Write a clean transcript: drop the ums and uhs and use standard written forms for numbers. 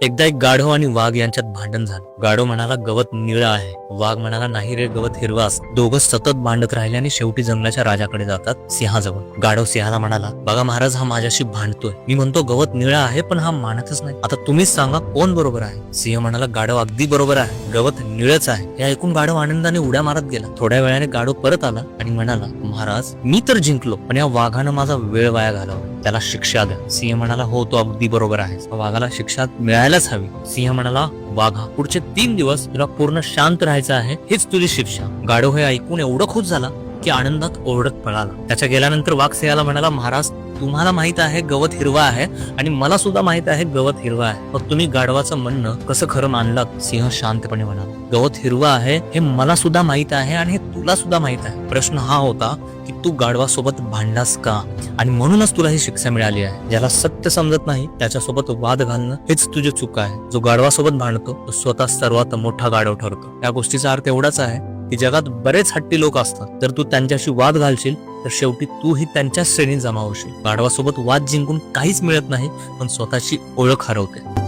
एकदा एक गाढव आणि वाघ यांच्यात भांडण झालं. गाढव म्हणाला गवत निळं आहे, वाघ म्हणाला नाही रे, गवत हिरवा असतं. दोघं सतत भांडत राहिले आणि शेवटी जंगलाच्या राजाकडे जातात, सिंहाजवळ. गाढव सिंहाला म्हणाला, बघा महाराज, हा माझ्याशी भांडतोय. मी म्हणतो गवत निळं आहे, पण हा मानतच नाही. आता तुम्हीच सांगा कोण बरोबर आहे. सिंह म्हणाला, गाढव अगदी बरोबर आहे, गवत निळच आहे. हे ऐकून गाढव आनंदाने उड्या मारत गेला. थोड्या वेळाने गाढव परत आला आणि म्हणाला, महाराज, मी तर जिंकलो, पण या वाघानं माझा वेळ वाया घालवला, त्याला शिक्षा द्या. सिंह म्हणाला, हो, तो अगदी बरोबर आहे, वाघाला शिक्षा मिळायलाच हवी. सिंह म्हणाला, वाघा, पुढचे 3 दिवस तुला पूर्ण शांत राहायचं आहे, हीच तुझी शिक्षा. गाढव हे ऐकून एवढं खुश झाला की आनंदात ओरडत पळाला. त्याच्या गेल्यानंतर वाघ सिंहाला म्हणाला, महाराज, तुम्हाला माहित आहे गवत हिरवा आहे आणि मला सुद्धा माहित आहे गवत हिरवा आहे, मग तुम्ही गाढवाचं म्हणणं कसं खरं मानलात? सिंह शांतपणे म्हणाला, गवत हिरवा आहे हे मला सुद्धा माहित आहे आणि हे तुला सुद्धा माहित आहे. प्रश्न हा होता की तू गाढवासोबत भांडलास का, आणि म्हणूनच तुला ही शिक्षा मिळाली आहे. ज्याला सत्य समजत नाही त्याच्यासोबत वाद घालणं हेच तुझी चूक आहे. जो गाढवासोबत भांडतो तो स्वतः सर्वात मोठा गाढव ठरतो. या गोष्टीचा अर्थ एवढाच आहे की जगात बरेच हट्टी लोक असतात. जर तू त्यांच्याशी वाद घालशील तर शेवटी तूही त्यांच्याच श्रेणीत जमा होशील. गाढवासोबत वाद जिंकून काहीच मिळत नाही, पण स्वतःची ओळख हरवते.